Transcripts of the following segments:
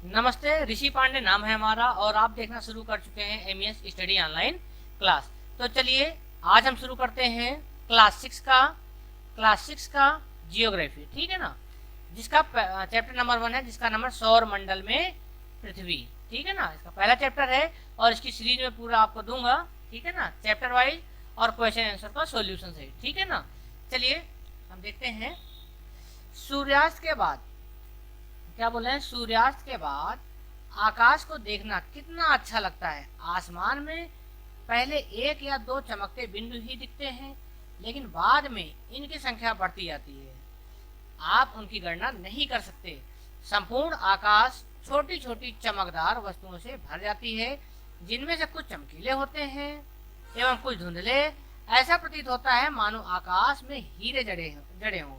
नमस्ते, ऋषि पांडे नाम है हमारा और आप देखना शुरू कर चुके हैं एमईएस स्टडी ऑनलाइन क्लास। तो चलिए आज हम शुरू करते हैं क्लास 6 का जियोग्राफी। ठीक है ना, जिसका चैप्टर नंबर 1 है, जिसका नंबर सौर मंडल में पृथ्वी। ठीक है ना, इसका पहला चैप्टर है और इसकी सीरीज में पूरा आपको दूंगा। ठीक है ना, चैप्टर वाइज और क्वेश्चन आंसर का सॉल्यूशन है। ठीक है ना, चलिए हम देखते हैं। सूर्यास्त के बाद क्या बोले हैं, सूर्यास्त के बाद आकाश को देखना कितना अच्छा लगता है। आसमान में पहले एक या दो चमकते बिंदु ही दिखते हैं, लेकिन बाद में इनकी संख्या बढ़ती जाती है। आप उनकी गणना नहीं कर सकते। संपूर्ण आकाश छोटी छोटी चमकदार वस्तुओं से भर जाती है, जिनमें से कुछ चमकीले होते हैं एवं कुछ धुंधले। ऐसा प्रतीत होता है मानो आकाश में हीरे जड़े हों।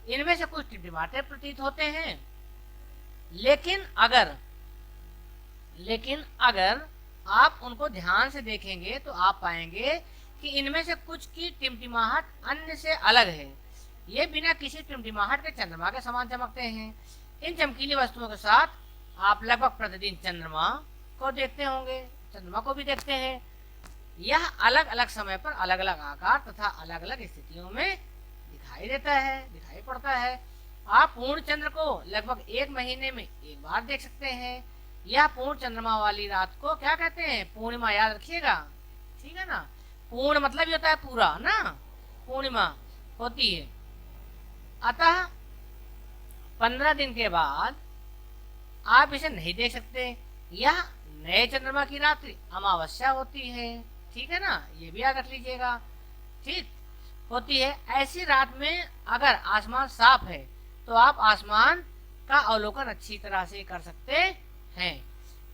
इनमें से कुछ टिमटिमाते प्रतीत होते हैं, लेकिन अगर आप उनको ध्यान से देखेंगे तो आप पाएंगे कि इनमें से कुछ की टिमटिमाहट अन्य से अलग है। ये बिना किसी टिमटिमाहट के चंद्रमा के समान चमकते हैं। इन चमकीली वस्तुओं के साथ आप लगभग प्रतिदिन चंद्रमा को देखते होंगे, चंद्रमा को भी देखते हैं। यह अलग अलग समय पर अलग अलग आकार तथा अलग अलग स्थितियों में दिखाई पड़ता है। आप पूर्ण चंद्र को लगभग एक महीने में एक बार देख सकते हैं। यह पूर्ण चंद्रमा वाली रात को क्या कहते हैं, पूर्णिमा। याद रखिएगा, ठीक है ना। पूर्ण मतलब ये होता है पूरा ना, पूर्णिमा होती है। अतः 15 दिन के बाद आप इसे नहीं देख सकते। यह नए चंद्रमा की रात्रि अमावस्या होती है। ठीक है ना, ये भी याद रख लीजिएगा। ठीक होती है। ऐसी रात में अगर आसमान साफ है तो आप आसमान का अवलोकन अच्छी तरह से कर सकते हैं।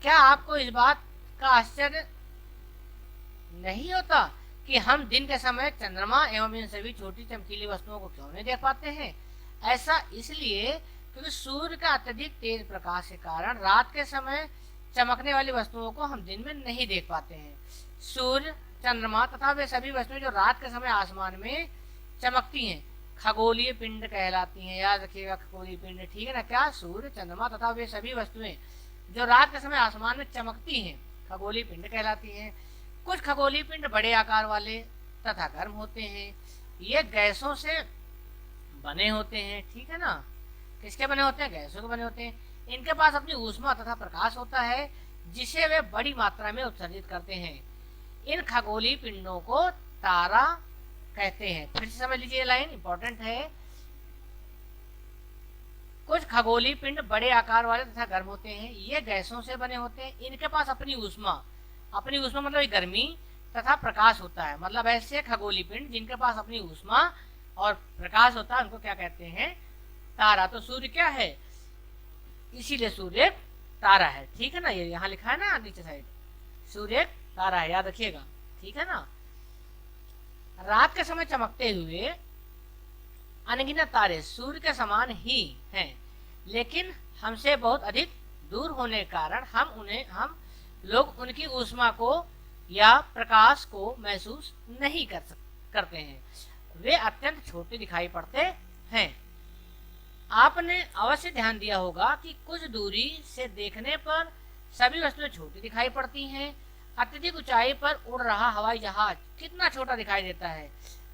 क्या आपको इस बात का आश्चर्य नहीं होता कि हम दिन के समय चंद्रमा एवं इन सभी छोटी चमकीली वस्तुओं को क्यों नहीं देख पाते हैं? ऐसा इसलिए क्योंकि सूर्य का अत्यधिक तेज प्रकाश के कारण रात के समय चमकने वाली वस्तुओं को हम दिन में नहीं देख पाते हैं। सूर्य, चंद्रमा तथा वे सभी वस्तुएं जो रात के समय आसमान में चमकती हैं खगोलीय पिंड कहलाती हैं। याद रखिएगा, खगोलीय पिंड। ठीक है ना। क्या? सूर्य, चंद्रमा तथा वे सभी वस्तुएं जो रात के समय आसमान में चमकती हैं खगोलीय पिंड कहलाती हैं। कुछ खगोलीय पिंड बड़े आकार वाले तथा गर्म होते हैं। ये गैसों से बने होते हैं। ठीक है ना, किसके बने होते हैं? गैसों के बने होते हैं। इनके पास अपनी ऊष्मा तथा प्रकाश होता है, जिसे वे बड़ी मात्रा में उत्सर्जित करते हैं। इन खगोलीय पिंडों को तारा कहते हैं। फिर से समझ लीजिए, लाइन इंपॉर्टेंट है। कुछ खगोलीय पिंड बड़े आकार वाले तथा गर्म होते हैं। ये गैसों से बने होते हैं। इनके पास अपनी ऊष्मा मतलब गर्मी तथा प्रकाश होता है। मतलब ऐसे खगोलीय पिंड जिनके पास अपनी ऊष्मा और प्रकाश होता है, उनको क्या कहते हैं? तारा। तो सूर्य क्या है? इसीलिए सूर्य तारा है। ठीक है ना, ये यहाँ लिखा है ना नीचे साइड, सूर्य तारा है, याद रखिएगा। ठीक है ना। रात के समय चमकते हुए अनगिनत तारे सूर्य के समान ही हैं, लेकिन हमसे बहुत अधिक दूर होने के कारण हम लोग उनकी ऊष्मा को या प्रकाश को महसूस नहीं करते हैं। वे अत्यंत छोटे दिखाई पड़ते हैं। आपने अवश्य ध्यान दिया होगा कि कुछ दूरी से देखने पर सभी वस्तुएं छोटी दिखाई पड़ती हैं। अत्यधिक ऊंचाई पर उड़ रहा हवाई जहाज कितना छोटा दिखाई देता है।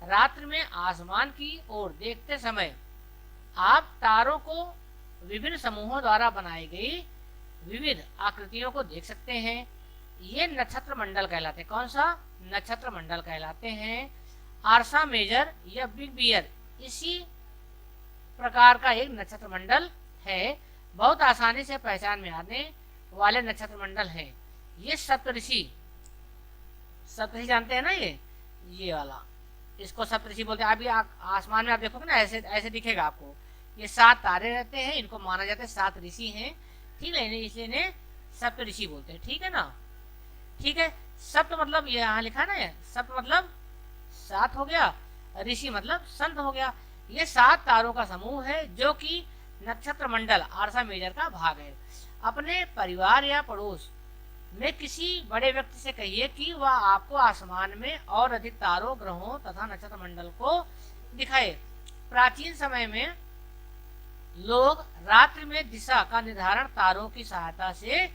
रात्रि में आसमान की ओर देखते समय आप तारों को विभिन्न समूहों द्वारा बनाई गई विविध आकृतियों को देख सकते हैं। ये नक्षत्र मंडल कहलाते हैं। कौन सा? नक्षत्र मंडल कहलाते हैं। आर्सा मेजर या बिग बियर इसी प्रकार का एक नक्षत्र मंडल है। बहुत आसानी से पहचान में आने वाले नक्षत्र मंडल है। ये सप्तऋषि जानते हैं ना, ये वाला, इसको सप्तऋषि बोलते हैं। अभी आसमान में आप देखोगे ना, ऐसे ऐसे दिखेगा आपको। ये 7 तारे रहते हैं, इनको माना जाता है 7 ऋषि हैं। ठीक है, इसलिए इन्हें सप्तऋषि बोलते हैं। ठीक है ना। ठीक है। सप्त मतलब ये यहाँ लिखा है ना, सप्त मतलब 7 हो गया, ऋषि मतलब संत हो गया। ये 7 तारों का समूह है जो कि नक्षत्र मंडल आर्सा मेजर का भाग है। अपने परिवार या पड़ोस में किसी बड़े व्यक्ति से कहिए कि वह आपको आसमान में और अधिक तारों, ग्रहों तथा नक्षत्र मंडल को दिखाए। प्राचीन समय में लोग रात्रि में दिशा का निर्धारण तारों की सहायता से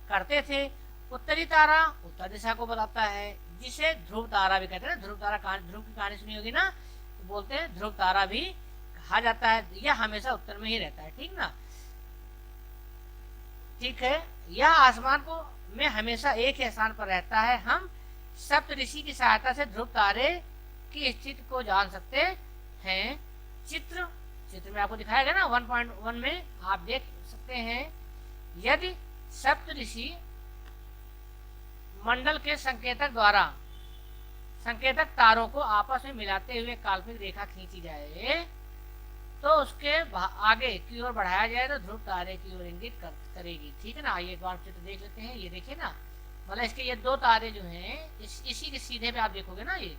करते थे। उत्तरी तारा उत्तर दिशा को बताता है, जिसे ध्रुव तारा भी कहते हैं। ध्रुव तारा ध्रुव की कहानी सुनी होगी ना, तो बोलते हैं ध्रुव तारा भी कहा जाता है। यह हमेशा उत्तर में ही रहता है, ठीक ना। ठीक है, यह आसमान को में हमेशा एक ही स्थान पर रहता है। हम सप्त ऋषि की सहायता से ध्रुव तारे की स्थिति को जान सकते हैं। चित्र में आपको दिखाया गया ना 1.1 में, आप देख सकते हैं। यदि सप्त ऋषि मंडल के संकेतक तारों को आपस में मिलाते हुए काल्पनिक रेखा खींची जाए तो उसके आगे की ओर बढ़ाया जाए तो ध्रुव तारे की ओर इंगित करेगी। ठीक है ना। आइए एक बार चित्र देख लेते हैं। ये देखिए ना, मतलब इसके ये दो तारे जो हैं इसी के सीधे पे आप देखोगे ना, ये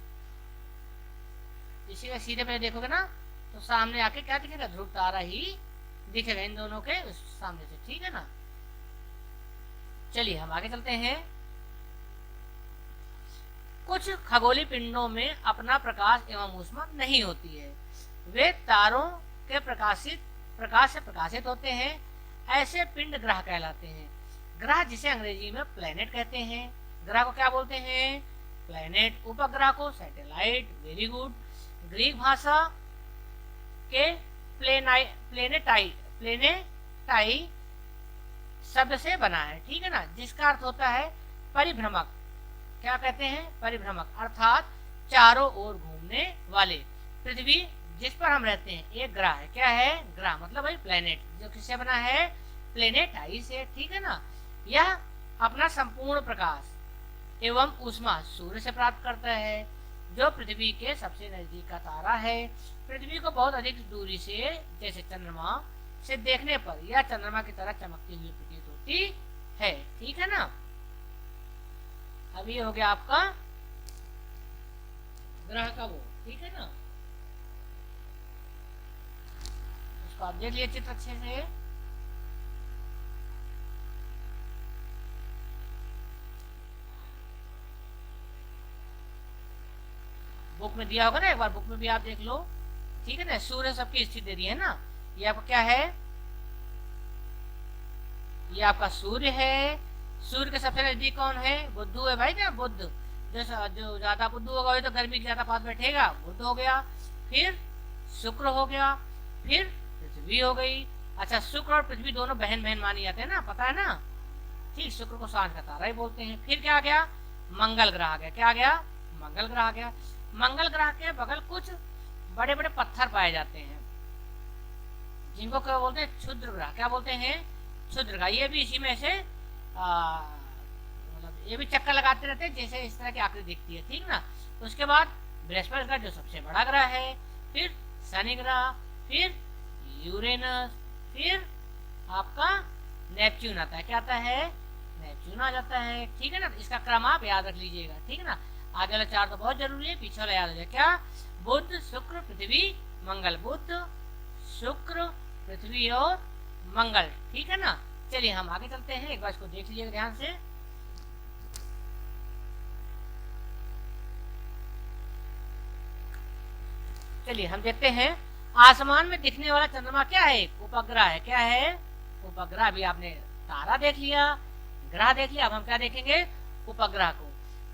इसी के सीधे पे देखोगे ना तो सामने आके क्या दिखेगा, ध्रुव तारा ही दिखेगा इन दोनों के सामने से। ठीक है ना। चलिए हम आगे चलते हैं। कुछ खगोलीय पिंडों में अपना प्रकाश एवं ऊष्मा नहीं होती है, वे तारों के प्रकाश से प्रकाशित होते हैं। ऐसे पिंड ग्रह कहलाते हैं। ग्रह जिसे अंग्रेजी में प्लैनेट कहते हैं। ग्रह को क्या बोलते हैं, प्लैनेट। उपग्रह को सैटेलाइट। Very good. ग्रीक भाषा के प्लेनेटाई शब्द से बना है। ठीक है ना, जिसका अर्थ होता है परिभ्रमक। क्या कहते हैं, परिभ्रमक, अर्थात चारों ओर घूमने वाले। पृथ्वी जिस पर हम रहते हैं एक ग्रह है। क्या है, ग्रह मतलब भाई प्लेनेट, जो किससे बना है, प्लेनेटाई से। ठीक है ना। यह अपना संपूर्ण प्रकाश एवं ऊष्मा सूर्य से प्राप्त करता है, जो पृथ्वी के सबसे नजदीक का तारा है। पृथ्वी को बहुत अधिक दूरी से, जैसे चंद्रमा से देखने पर यह चंद्रमा की तरह चमकती हुई प्रतीत होती है। ठीक है ना। अब ये हो गया आपका ग्रह का वो। ठीक है ना, उसको आप देख लिए चित्र अच्छे से। बुक में दिया होगा ना, एक बार बुक में भी आप देख लो। ठीक है ना। सूर्य सबकी स्थिति दे दी है ना। ये आपका क्या है, ये आपका सूर्य है। सूर्य के सबसे नजदीक कौन है, बुध है भाई ना। बुध जो ज्यादा बुध होगा वही तो गर्मी के ज्यादा पास बैठेगा, बुध हो गया। फिर शुक्र हो गया, फिर पृथ्वी हो गई। अच्छा, शुक्र और पृथ्वी दोनों बहन बहन मानी जाते हैं ना, पता है ना। ठीक, शुक्र को सांझ का तारा ही बोलते हैं। फिर क्या आ गया, मंगल ग्रह आ गया। क्या आ गया, मंगल ग्रह आ गया। मंगल ग्रह के बगल कुछ बड़े बड़े पत्थर पाए जाते हैं, जिनको क्या बोलते हैं, क्षुद्र ग्रह। क्या बोलते हैं, क्षुद्र ग्रह। ये भी इसी में से मतलब ये भी चक्कर लगाते रहते हैं, जैसे इस तरह की आकृति दिखती है। ठीक ना। तो उसके बाद बृहस्पति ग्रह जो सबसे बड़ा ग्रह है, फिर शनि ग्रह, फिर यूरेनस, फिर आपका नेपच्यून आता है। क्या आता है, नेपच्यून आ जाता है। ठीक है ना। इसका क्रम आप याद रख लीजिएगा। ठीक है ना। आगे वाला चार तो बहुत जरूरी है, पीछे वाला याद हो जाए। क्या, बुध शुक्र पृथ्वी मंगल। बुध शुक्र पृथ्वी और मंगल। ठीक है ना। चलिए हम आगे चलते हैं, एक बार इसको देख लीजिएगा ध्यान से। चलिए हम देखते हैं, आसमान में दिखने वाला चंद्रमा क्या है, उपग्रह है। क्या है, उपग्रह। अभी आपने तारा देख लिया, ग्रह देख लिया, अब हम क्या देखेंगे, उपग्रह को।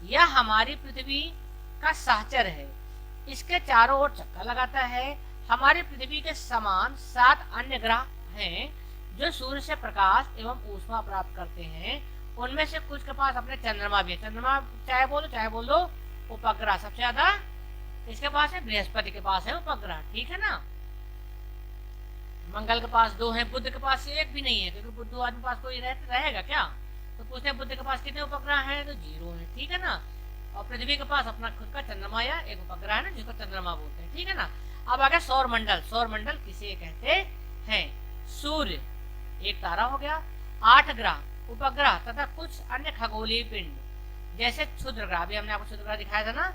यह हमारी पृथ्वी का सहचर है, इसके चारों ओर चक्कर लगाता है। हमारी पृथ्वी के समान 7 अन्य ग्रह हैं जो सूर्य से प्रकाश एवं ऊष्मा प्राप्त करते हैं। उनमें से कुछ के पास अपने चंद्रमा भी है। चंद्रमा चाहे बोल दो उपग्रह सबसे ज्यादा इसके पास है, बृहस्पति के पास है उपग्रह। ठीक है ना। मंगल के पास 2 है, बुध के पास 1 भी नहीं है, क्योंकि बुध आदमी पास कोई रहेगा क्या। तो पूछते हैं बुध के पास कितने उपग्रह हैं, तो 0 है। ठीक है ना। और पृथ्वी के पास अपना खुद का चंद्रमा या एक उपग्रह है ना, जिसको चंद्रमा बोलते हैं। ठीक है ना। अब आ गया सौर मंडल। सौर मंडल किसे कहते हैं, सूर्य एक तारा हो गया, 8 ग्रह, उपग्रह तथा कुछ अन्य खगोलीय पिंड जैसे क्षुद्र ग्रह, अभी हमने आपको क्षुद्र ग्रह दिखाया था ना,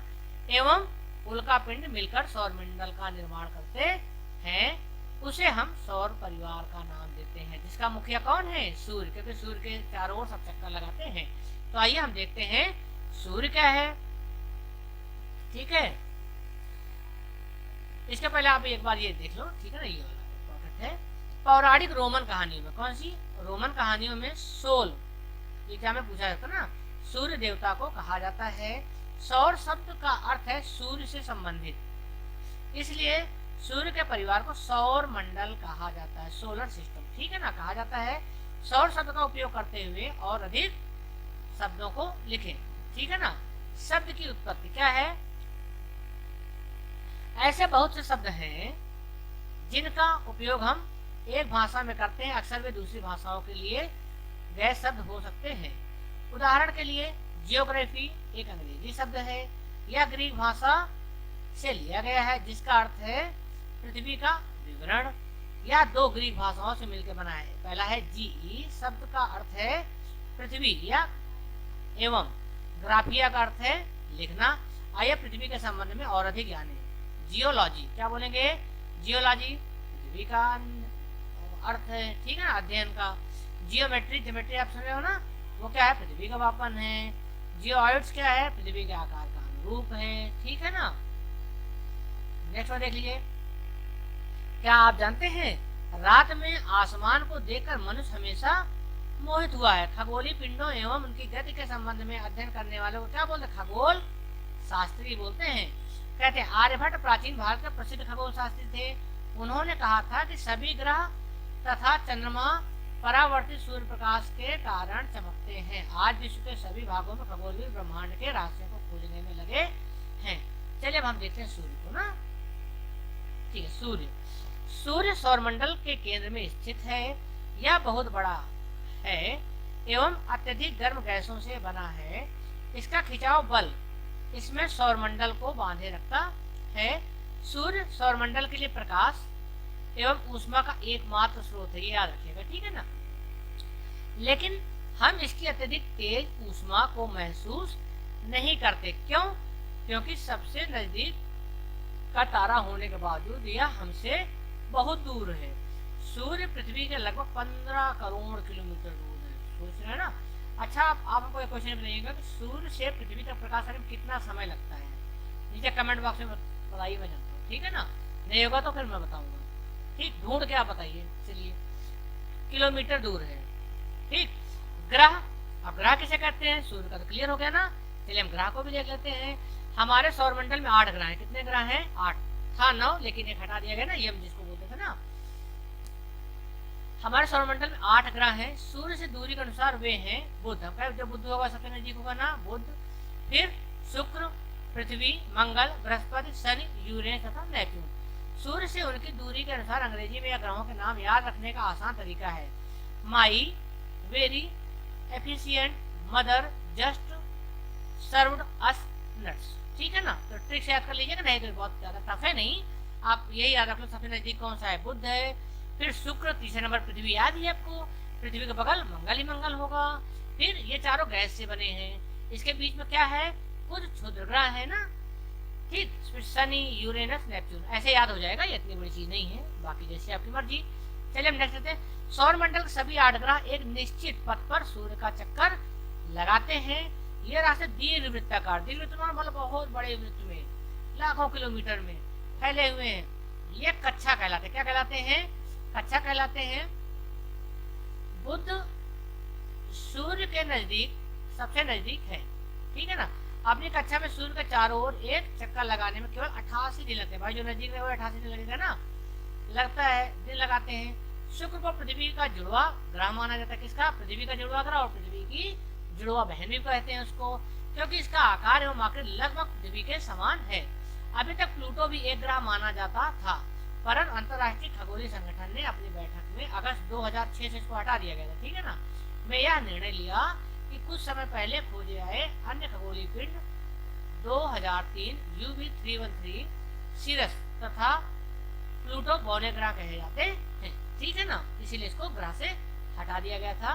एवं उल्का पिंड मिलकर सौर मंडल का निर्माण करते हैं। उसे हम सौर परिवार का नाम देते हैं, जिसका मुखिया कौन है, सूर्य, क्योंकि सूर्य के चारों ओर सब चक्कर लगाते हैं। तो आइए हम देखते हैं सूर्य क्या है। ठीक है, इसके पहले आप एक बार ये देख लो। ठीक है ना, ये वाला इंपॉर्टेंट है। पौराणिक रोमन कहानियों में, कौन सी रोमन कहानियों में सोल, ये क्या में पूछा जाता ना, सूर्य देवता को कहा जाता है। सौर शब्द का अर्थ है सूर्य से संबंधित, इसलिए सूर्य के परिवार को सौर मंडल कहा जाता है, सोलर सिस्टम, ठीक है ना, कहा जाता है। सौर शब्द का उपयोग करते हुए और अधिक शब्दों को लिखें, ठीक है ना। शब्द की उत्पत्ति क्या है? ऐसे बहुत से शब्द हैं जिनका उपयोग हम एक भाषा में करते हैं, अक्सर वे दूसरी भाषाओं के लिए गए शब्द हो सकते हैं। उदाहरण के लिए जियोग्राफी एक अंग्रेजी शब्द है, यह ग्रीक भाषा से लिया गया है, जिसका अर्थ है पृथ्वी का विवरण, या दो ग्रीक भाषाओं से मिलकर बना है। पहला है जीई, शब्द का अर्थ है पृथ्वी या एवं ग्राफिया का अर्थ है लिखना। आइए पृथ्वी के संबंध में और अधिक जाने। जियोलॉजी, क्या बोलेंगे? जियोलॉजी पृथ्वी का अर्थ है, ठीक है ना, अध्ययन का। जियोमेट्री, ज्योमेट्री आप सुन रहे हो ना, वो क्या है? पृथ्वी का मापन है। जियोइड्स क्या है? पृथ्वी के आकार का अनुरूप है, ठीक है ना। नेक्स्ट देख लीजिए। क्या आप जानते हैं रात में आसमान को देखकर मनुष्य हमेशा मोहित हुआ है? खगोलीय पिंडों एवं उनकी गति के संबंध में अध्ययन करने वाले को क्या बोलते हैं? खगोल शास्त्री बोलते हैं। कहते हैं आर्यभट्ट प्राचीन भारत के प्रसिद्ध खगोल शास्त्री थे। उन्होंने कहा था कि सभी ग्रह तथा चंद्रमा परावर्तित सूर्य प्रकाश के कारण चमकते हैं। आज विश्व के सभी भागों में खगोलीय ब्रह्मांड के रहस्यों को खोजने में लगे हैं। चलिए अब हम देखते हैं सूर्य को ना, ठीक है। सूर्य सौरमंडल के केंद्र में स्थित है। यह बहुत बड़ा है एवं अत्यधिक गर्म गैसों से बना है। इसका खिंचाव बल इसमें सौरमंडल को बांधे रखता है। सूर्य सौरमंडल के लिए प्रकाश एवं ऊष्मा का एकमात्र स्रोत है, ये याद रखिएगा, ठीक है ना। लेकिन हम इसकी अत्यधिक तेज ऊष्मा को महसूस नहीं करते। क्यों? क्योंकि सबसे नजदीक का तारा होने के बावजूद यह हमसे बहुत दूर है। सूर्य पृथ्वी के लगभग 15 करोड़ किलोमीटर दूर है। सोच रहे हैं ना। अच्छा, आप हमको एक क्वेश्चन बनाइएगा कि सूर्य से पृथ्वी तक प्रकाश आने में कितना समय लगता है? नीचे कमेंट बॉक्स में बताइए, मैं जानता हूँ, ठीक है ना। नहीं होगा तो फिर मैं बताऊंगा, ठीक। ढूंढ के आप बताइए। चलिए, किलोमीटर दूर है, ठीक। ग्रह, अब ग्रह किसे कहते हैं? सूर्य का तो क्लियर हो गया ना। चलिए हम ग्रह को भी देख लेते हैं। हमारे सौरमंडल में 8 ग्रह हैं। कितने ग्रह हैं? 8 था, 9 लेकिन एक हटा दिया गया ना, ये हम जिसको बोलते थे ना। हमारे सौरमंडल में 8 ग्रह हैं। सूर्य से दूरी के अनुसार वे हैं बुध, जो बुध होगा सबसे नजदीक होगा ना, बुध, फिर शुक्र, पृथ्वी, मंगल, बृहस्पति, शनि, यूरेनस तथा नेपच्यून। सूर्य से उनकी दूरी के अनुसार अंग्रेजी में यह ग्रहों के नाम याद रखने का आसान तरीका है। My, very, efficient, mother, just, served, us, nuts, ठीक है ना। तो ट्रिक से याद कर लीजिएगा, नहीं तो बहुत ज्यादा टफ है नहीं, आप यही याद रख लो। सबसे नजदीक कौन सा है? बुध है। फिर शुक्र, तीसरे नंबर पृथ्वी, याद ही आपको, पृथ्वी के बगल मंगल ही मंगल होगा। फिर ये चारों गैस से बने हैं। इसके बीच में क्या है? कुछ क्षुद्र ग्रह है ना, ठीक। फिर शनि, यूरेनस, नेपच्यून, ऐसे याद हो जाएगा, ये इतनी बड़ी चीज नहीं है, बाकी जैसे आपकी मर्जी। चलिए हम नेक्स्ट लेते हैं। सौरमंडल के सभी 8 ग्रह एक निश्चित पथ पर सूर्य का चक्कर लगाते हैं। ये रास्ते दीर्घवृत्ताकार, दीर्घवृत्त मतलब बहुत बड़े वृत्त में, लाखों किलोमीटर में फैले हुए हैं। ये कक्षा कहलाते हैं। क्या कहलाते हैं? कक्षा कहलाते हैं। बुध सूर्य के नजदीक, सबसे नजदीक है, ठीक है ना। अपनी कक्षा में सूर्य के चारों ओर एक चक्कर लगाने में केवल 88 दिन लगते हैं। भाई जो नजदीक है वो 88 दिन लगेगा ना, लगता है, दिन लगाते हैं। शुक्र को पृथ्वी का जुड़वा ग्रह माना जाता है। किसका? पृथ्वी का जुड़वा ग्रह, और पृथ्वी की जुड़वा बहन भी कहते हैं उसको, क्योंकि इसका आकार एवं आकृति लगभग पृथ्वी के समान है। अभी तक प्लूटो भी एक ग्रह माना जाता था, परंतु अंतरराष्ट्रीय खगोलीय संगठन ने अपनी बैठक में अगस्त 2006 से इसको हटा दिया गया था, ठीक है ना। में यह निर्णय लिया कि कुछ समय पहले खोजे आए अन्य खगोलीय पिंड 2003 UV313 सिरस तथा प्लूटो बौने ग्रह कहे जाते हैं, ठीक है ना। इसीलिए इसको ग्रह से हटा दिया गया था।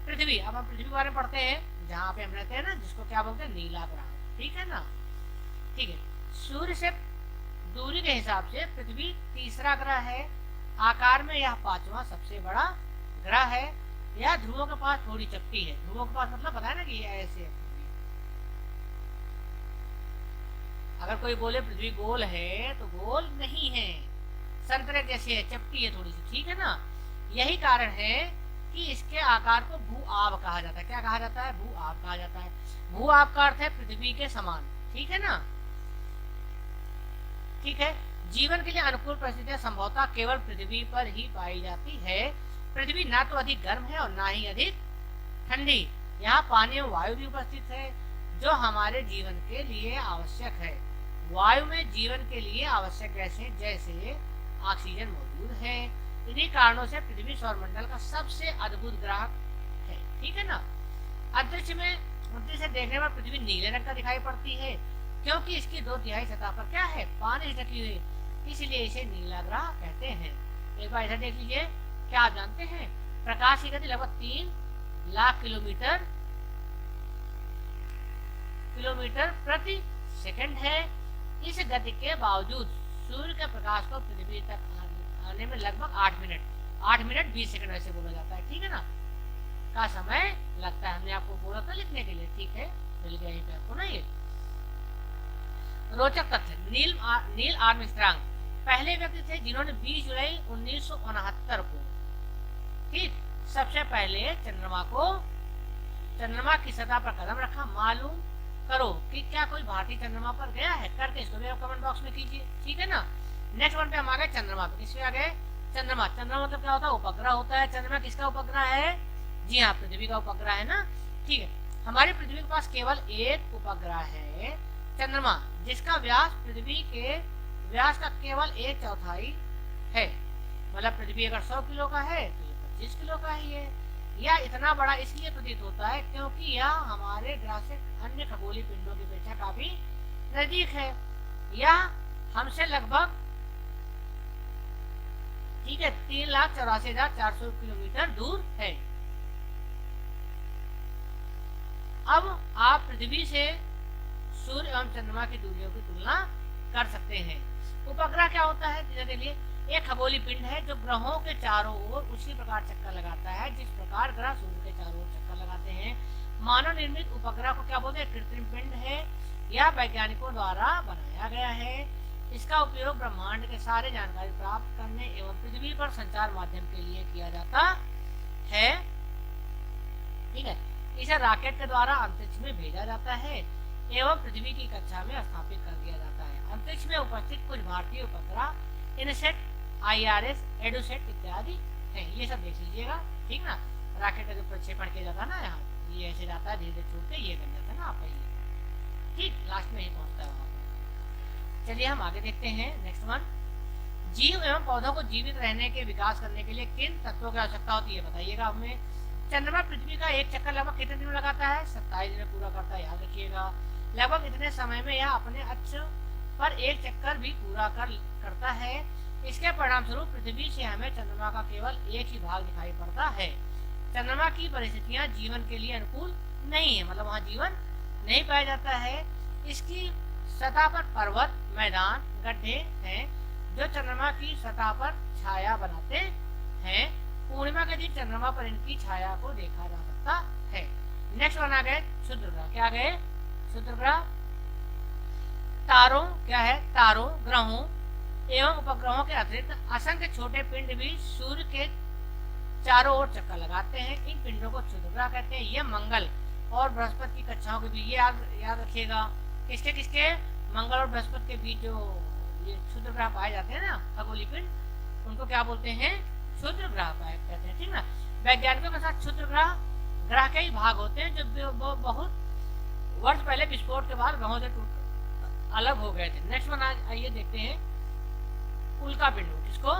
पृथ्वी, अब हम पृथ्वी के बारे में पढ़ते हैं, जहाँ पे हम रहते हैं ना, जिसको क्या बोलते हैं? नीला ग्रह, ठीक है ना, ठीक है। सूर्य से दूरी के हिसाब से पृथ्वी तीसरा ग्रह है। आकार में यह 5वां सबसे बड़ा ग्रह है। यह ध्रुवों के पास थोड़ी चपटी है। ध्रुवों के पास मतलब पता है ना कि ये ऐसे है। अगर कोई बोले पृथ्वी गोल है तो गोल नहीं है, संतरे जैसे है, चपटी है थोड़ी सी, ठीक है ना। यही कारण है कि इसके आकार को भू आब कहा जाता है। क्या कहा जाता है? भू आब कहा जाता है। भू आब का अर्थ है पृथ्वी के समान, ठीक है ना। ठीक है, जीवन के लिए अनुकूल परिस्थितियां संभवतः केवल पृथ्वी पर ही पाई जाती है। पृथ्वी ना तो अधिक गर्म है और ना ही अधिक ठंडी। यहाँ पानी और वायु भी उपस्थित है जो हमारे जीवन के लिए आवश्यक है। वायु में जीवन के लिए आवश्यक गैसें जैसे ऑक्सीजन मौजूद है। इन्हीं कारणों से पृथ्वी सौरमंडल का सबसे अद्भुत ग्रह है, ठीक है ना। अंतरिक्ष में अंतरिक्ष से देखने पर पृथ्वी नीले रंग का दिखाई पड़ती है क्योंकि इसकी 2/3 सतह पर क्या है? पानी से ढकी हुई, इसलिए इसे नीला ग्रह कहते हैं। एक बार इधर देख लीजिए, क्या आप जानते हैं प्रकाश की गति लगभग 3 लाख किलोमीटर प्रति सेकंड है। इस गति के बावजूद सूर्य के प्रकाश को पृथ्वी तक आने में लगभग 8 मिनट 20 सेकंड ऐसे बोला जाता है, ठीक है ना, का समय लगता है। हमने आपको बोला था लिखने के लिए, ठीक है, मिल गया पे आपको ना। ये रोचक तथ्य, नील आर्मस्ट्रांग पहले व्यक्ति थे जिन्होंने 20 जुलाई 1969 को, ठीक, सबसे पहले चंद्रमा की सतह पर कदम रखा। मालूम करो कि क्या कोई भारतीय चंद्रमा पर गया है? करके इसको भी आप कमेंट बॉक्स में कीजिए, ठीक है ना। नेक्स्ट वन पे हम आ गए चंद्रमा पे। किस पे आ गए? चंद्रमा। चंद्रमा मतलब क्या होता है? उपग्रह होता है। चंद्रमा किसका उपग्रह है? जी हाँ, पृथ्वी का उपग्रह है ना, ठीक है। हमारी पृथ्वी के पास केवल एक उपग्रह है चंद्रमा, जिसका व्यास पृथ्वी के व्यास का केवल 1/4 है। मतलब पृथ्वी अगर 100 किलो का है तो ये 25 किलो का ही है। यह इतना बड़ा इसलिए प्रतीत होता है क्योंकि यह हमारे ग्रह से अन्य खगोलीय पिंडों की अपेक्षा काफी नजदीक है। यह हमसे लगभग, ठीक है, 3,84,400 किलोमीटर दूर है। अब आप पृथ्वी से सूर्य एवं चंद्रमा की दूरियों की तुलना कर सकते हैं। उपग्रह क्या होता है? जैसे लिए एक खगोलीय पिंड है जो ग्रहों के चारों ओर उसी प्रकार चक्कर लगाता है जिस प्रकार ग्रह सूर्य के चारों ओर चक्कर लगाते हैं। मानव निर्मित उपग्रह को क्या बोलते हैं? कृत्रिम पिंड है। यह वैज्ञानिकों द्वारा बनाया गया है। इसका उपयोग ब्रह्मांड के सारे जानकारी प्राप्त करने एवं पृथ्वी पर संचार माध्यम के लिए किया जाता है, ठीक है। इसे रॉकेट के द्वारा अंतरिक्ष में भेजा जाता है एवं पृथ्वी की कक्षा में स्थापित कर दिया जाता है। अंतरिक्ष में उपस्थित कुछ भारतीय उपग्रह इनसेट, IRS, एडुसेट इत्यादि हैं। ये सब देख लीजिएगा, ठीक ना। रॉकेट का जो प्रक्षेपण किया जाता है ना, यहाँ ये ऐसे जाता है, धीरे धीरे छूट के ये बन जाता है ना आपका ये, ठीक, लास्ट में ही पहुंचता है वहां पर। चलिए हम आगे देखते हैं नेक्स्ट वन। जीव एवं पौधों को जीवित रहने के विकास करने के लिए किन तत्वों की आवश्यकता होती है बताइएगा हमें। चंद्रमा पृथ्वी का एक चक्कर लगभग कितने दिन में लगाता है? 27 दिन में पूरा करता है, याद रखिएगा। लगभग इतने समय में यह अपने अक्ष पर एक चक्कर भी पूरा करता है। इसके परिणाम स्वरूप पृथ्वी से हमें चंद्रमा का केवल एक ही भाग दिखाई पड़ता है। चंद्रमा की परिस्थितियां जीवन के लिए अनुकूल नहीं है, मतलब वहाँ जीवन नहीं पाया जाता है। इसकी सतह पर पर्वत, मैदान, गड्ढे हैं जो चंद्रमा की सतह पर छाया बनाते हैं। पूर्णिमा के दिन चंद्रमा पर इनकी छाया को देखा जा सकता है। नेक्स्ट वन आ गए क्षुद्र ग्रह। क्या गए? क्षुद्र ग्रह। तारों, क्या है? तारों, ग्रहों एवं उपग्रहों के अतिरिक्त असंख्य छोटे पिंड भी सूर्य के चारों ओर चक्कर लगाते हैं। इन पिंडों को क्षुद्र ग्रह कहते हैं। ये मंगल और बृहस्पति की कक्षाओं के बीच, ये याद रखिएगा, किसके किसके? मंगल और बृहस्पति के बीच जो ये क्षुद्र ग्रह पाए जाते हैं ना, खगोलीय पिंड, उनको क्या बोलते हैं? क्षुद्र ग्रह पाए कहते हैं, ठीक ना। वैज्ञानिकों के साथ क्षुद्र ग्रह के ही भाग होते हैं जो बहुत वर्ष पहले विस्फोट के बाद ग्रहों से टूट अलग हो गए थे। नेक्स्ट वन आइए देखते हैं उल्का पिंड। किसको?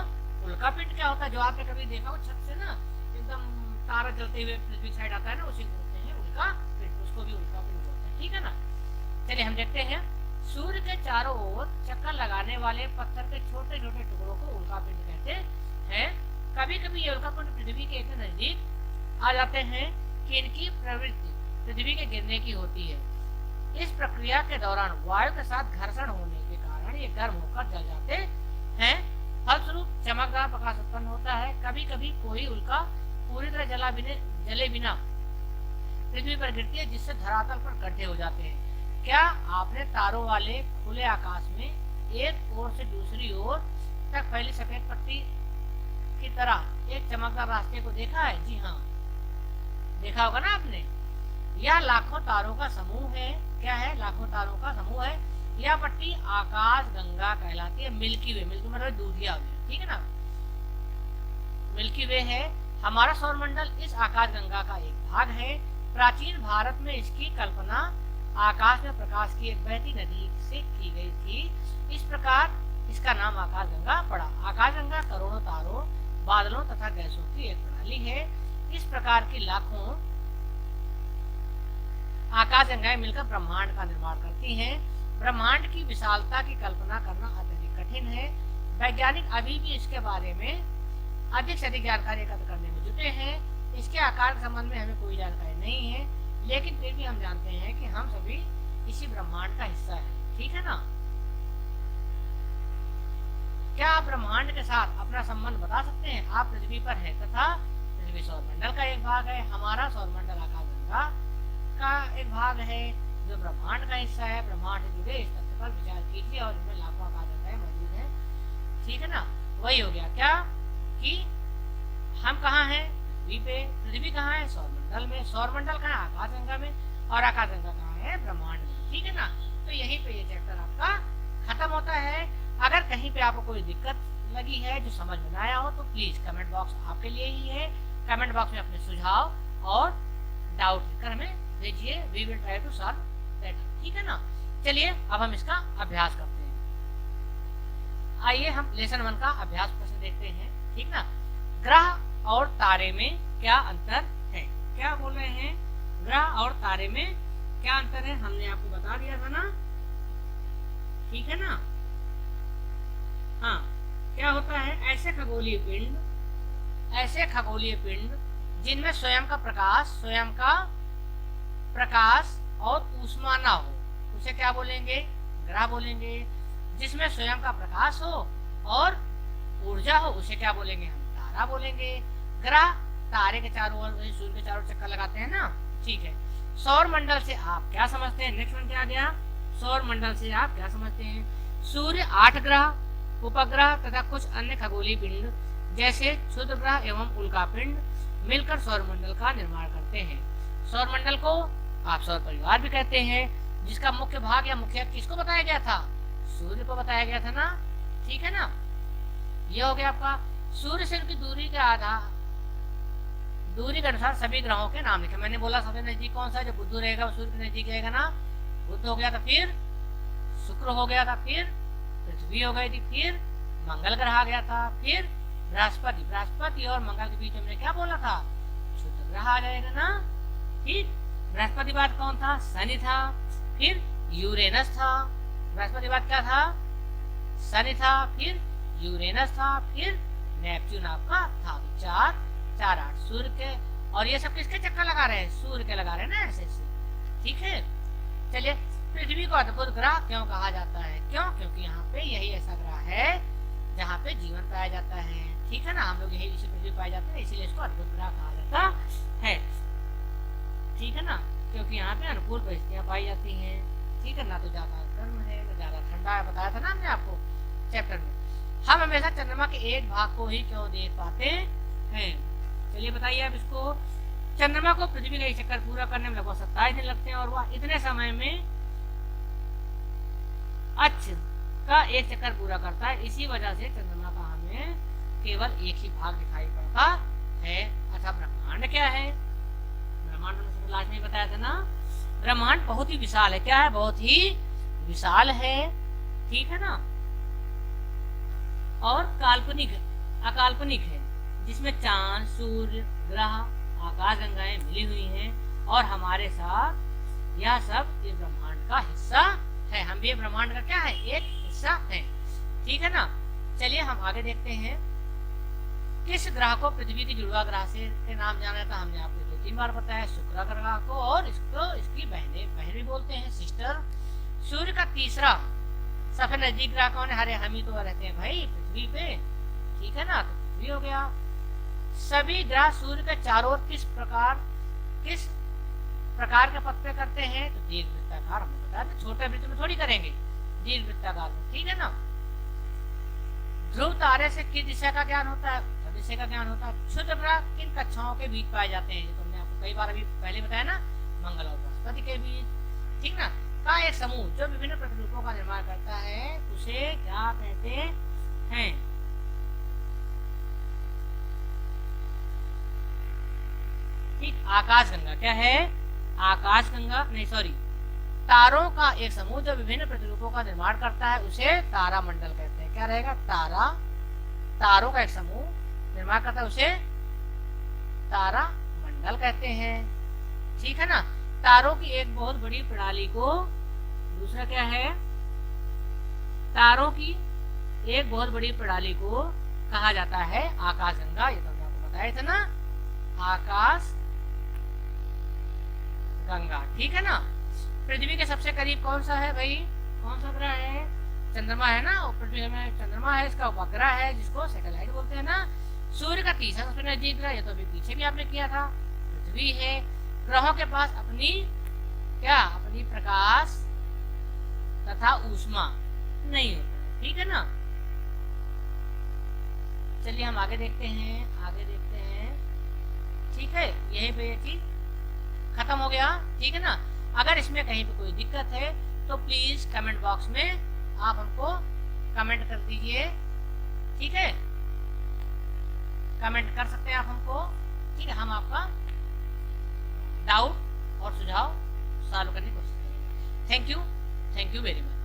उल्का पिंड क्या होता है? जो आपने कभी देखा हो छत से ना एकदम तारा जलते हुए पृथ्वी साइड आता है ना, उसे बोलते हैं उल्का पिंड, उसको भी उल्का पिंड बोलते हैं, ठीक है ना। चलिए हम देखते हैं। सूर्य के चारों ओर चक्कर लगाने वाले पत्थर के छोटे छोटे टुकड़ों को उल्का पिंड कहते हैं। कभी कभी ये उल्का पिंड पृथ्वी के इतने नजदीक आ जाते हैं कि इनकी प्रवृत्ति पृथ्वी के गिरने की होती है। इस प्रक्रिया के दौरान वायु के साथ घर्षण होने के कारण ये गर्म होकर जल जाते हैं। फलस्वरूप चमकदार प्रकाश उत्पन्न होता है। कभी कभी कोई उल्का पूरी तरह जले बिना पृथ्वी पर गिरती है, जिससे धरातल पर गड्ढे हो जाते हैं। क्या आपने तारों वाले खुले आकाश में एक ओर से दूसरी ओर तक फैली सफेद पट्टी की तरह एक चमकदार रास्ते को देखा है? जी हाँ, देखा होगा ना आपने। यह लाखों तारों का समूह है। क्या है? लाखों तारों का समूह है। यह पट्टी आकाश गंगा कहलाती है। मिल्की वे, मिल्की मतलब दूधिया वे, ठीक है ना, मिल्की वे है। हमारा सौरमंडल इस आकाश गंगा का एक भाग है। प्राचीन भारत में इसकी कल्पना आकाश में प्रकाश की एक बहती नदी से की गई थी। इस प्रकार इसका नाम आकाश गंगा पड़ा। आकाश गंगा करोड़ों तारों, बादलों तथा गैसों की एक प्रणाली है। इस प्रकार की लाखों आकाश गंगाएं मिलकर ब्रह्मांड का निर्माण करती हैं। ब्रह्मांड की विशालता की कल्पना करना अत्यधिक कठिन है। वैज्ञानिक अभी भी इसके बारे में अधिक से अधिक जानकारी एकत्र करने में जुटे हैं। इसके आकार के संबंध में हमें कोई जानकारी नहीं है, लेकिन फिर भी हम जानते हैं कि हम सभी इसी ब्रह्मांड का हिस्सा है, ठीक है ना। क्या आप ब्रह्मांड के साथ अपना संबंध बता सकते हैं? आप पृथ्वी पर हैं तथा पृथ्वी सौरमंडल का एक भाग है। हमारा सौरमंडल आकाशगंगा का एक भाग है जो ब्रह्मांड का हिस्सा है। ब्रह्मांड से जुड़े इस तथ्य पर विचार कीजिए और इसमें लाखों आकाशगंगाएं मौजूद हैं, ठीक है ना। वही हो गया क्या कि हम कहाँ हैं? पृथ्वी पे। पृथ्वी कहाँ है? सौरमंडल में। सौरमंडल कहाँ है? आकाशगंगा में। और आकाशगंगा कहाँ है? ब्रह्मांड में, ठीक है ना। तो यहीं पे ये चैप्टर आपका खत्म होता है। अगर कहीं पे आपको कोई दिक्कत लगी है जो समझ में आया हो तो प्लीज कमेंट बॉक्स आपके लिए ही है। कमेंट बॉक्स में अपने सुझाव और डाउट लिखकर हमें भेजिए। We will try to solve that, ठीक है ना। चलिए अब हम इसका अभ्यास करते हैं। आइए हम लेसन 1 का अभ्यास प्रश्न देखते हैं, ठीक ना। ग्रह और तारे में क्या अंतर है? क्या बोल रहे हैं? ग्रह और तारे में क्या अंतर है? हमने आपको बता दिया था ना, ठीक है ना। हाँ, क्या होता है? ऐसे खगोलीय पिंड जिनमें स्वयं का प्रकाश और ऊष्मा ना हो, उसे क्या बोलेंगे? ग्रह बोलेंगे। जिसमें स्वयं का प्रकाश हो और ऊर्जा हो, उसे क्या बोलेंगे? हम तारा बोलेंगे। ग्रह तारे के चारों ओर, सूर्य के चारों ओर चक्कर लगाते हैं ना, ठीक है। सौर मंडल से आप क्या समझते हैं? नेक्स्ट वन क्या आ गया? सौर मंडल से आप क्या समझते हैं? सूर्य, 8 ग्रह, उपग्रह तथा कुछ अन्य खगोलीय पिंड जैसे क्षुद्र ग्रह एवं उल्का पिंड मिलकर सौरमंडल का निर्माण करते हैं। सौरमंडल को आप सौर परिवार भी कहते हैं, जिसका मुख्य भाग या मुख्य किसको बताया गया था? सूर्य को बताया गया था ना, ठीक है ना। ये हो गया आपका। सूर्य से उनकी दूरी के अनुसार सभी ग्रहों के नाम लिखे। मैंने बोला सबसे नजदीक कौन सा? जो बुध रहेगा वो सूर्य के नजदीक रहेगा ना। बुध हो गया था, फिर शुक्र हो गया था, फिर पृथ्वी हो गई थी, फिर मंगल ग्रह आ गया था, फिर बृहस्पति और मंगल के बीच हमने क्या बोला था? क्षुद्र ग्रह आ जाएगा ना। ठीक, बृहस्पति बाद कौन था? शनि था, फिर यूरेनस था। बृहस्पति बाद क्या था? शनि था, फिर यूरेनस था, फिर नेपच्यून आपका था। 4 8 सूर्य के, और ये सब किसके चक्कर लगा रहे हैं? सूर्य के लगा रहे हैं ना, ऐसे ऐसे, ठीक है। चलिए, पृथ्वी को अद्भुत ग्रह क्यों कहा जाता है? क्यों? क्योंकि यहाँ पे यही ऐसा ग्रह है जहाँ पे जीवन पाया जाता है, ठीक है ना। हम लोग यही इसी पृथ्वी पाए जाते हैं, इसीलिए इसको अद्भुत ग्रह कहा जाता है, ठीक है ना। क्योंकि यहाँ पे अनुकूल परिस्थितियाँ पाई जाती हैं, ठीक है ना। तो ज्यादा गर्म है, तो ज्यादा ठंडा है, बताया था ना हमने आपको चैप्टर में। हम हमेशा चंद्रमा के एक भाग को ही क्यों देख पाते हैं? चलिए बताइए आप इसको। चंद्रमा को पृथ्वी का एक चक्कर पूरा करने में लगभग 27 दिन लगते हैं और वह इतने समय में अक्ष का एक चक्कर पूरा करता है। इसी वजह से चंद्रमा का हमें केवल एक ही भाग दिखाई पड़ता है। अच्छा, ब्रह्मांड क्या है? ब्रह्मांड हमने लास्ट में बताया था ना, ब्रह्मांड बहुत ही विशाल है। क्या है? बहुत ही विशाल है, ठीक है ना। और अकाल्पनिक है, जिसमें चांद, सूर्य, ग्रह, आकाशगंगाएं मिली हुई हैं और हमारे साथ यह सब इस ब्रह्मांड का हिस्सा है। हम भी ब्रह्मांड का क्या है? एक हिस्सा है, ठीक है ना। चलिए हम आगे देखते हैं। किस ग्रह को पृथ्वी की जुड़वा ग्रह से के नाम जाना था? हमने आपको 2-3 बार बताया। शुक्र ग्रह को, और इसको इसकी बहन भी बोलते हैं, सिस्टर। सूर्य का तीसरा सबसे नजदीक ग्रह कौन है? अरे हम ही तो रहते हैं भाई पृथ्वी पे, ठीक है ना। तो पृथ्वी हो गया। सभी ग्रह सूर्य के चारों ओर किस प्रकार के पथ पे करते हैं? तो दीर्घ वृत्ताकार। हमने बताया था, छोटे वृत्त में थोड़ी करेंगे, दीर्घ वृत्ताकार में, ठीक है ना। ध्रुव तारे से किस दिशा का ज्ञान होता है? विषय का ज्ञान होता है। क्षुद्र ग्रह किन कक्षाओं के बीच पाए जाते हैं, जो तुमने आपको कई बार अभी पहले बताया ना, मंगल और बृहस्पति के बीच, ठीक ना। का एक समूह जो विभिन्न प्रतिरूपों का निर्माण करता है उसे क्या कहते हैं? ठीक, आकाशगंगा। क्या है? आकाशगंगा, नहीं सॉरी, तारों का एक समूह जो विभिन्न प्रतिरूपों का निर्माण करता है उसे तारामंडल कहते हैं। क्या रहेगा? तारों का एक समूह निर्माण करता है उसे तारामंडल कहते हैं, ठीक है ना। तारों की एक बहुत बड़ी प्रणाली को, दूसरा क्या है? तारों की एक बहुत बड़ी प्रणाली को कहा जाता है आकाशगंगा। ये तो हमने आपको बताया था ना, आकाश गंगा, ठीक है ना। पृथ्वी के सबसे करीब कौन सा है भाई? कौन सा ग्रह है? चंद्रमा है ना, और पृथ्वी में चंद्रमा है, इसका उपग्रह है जिसको सैटेलाइट बोलते हैं ना। सूर्य का तीसरा सबसे नजदीक ग्रह, ये तो अभी पीछे भी आपने किया था, पृथ्वी है। ग्रहों के पास अपनी प्रकाश तथा ऊष्मा नहीं होता है, ठीक है ना। चलिए हम आगे देखते हैं, ठीक है। यही पे ये चीज खत्म हो गया, ठीक है ना। अगर इसमें कहीं पे कोई दिक्कत है तो प्लीज कमेंट बॉक्स में आप हमको कमेंट कर दीजिए, ठीक है। कमेंट कर सकते हैं आप हमको, ठीक है। हम आपका डाउट और सुझाव सॉल्व करने की कोशिश करेंगे। Thank you very much.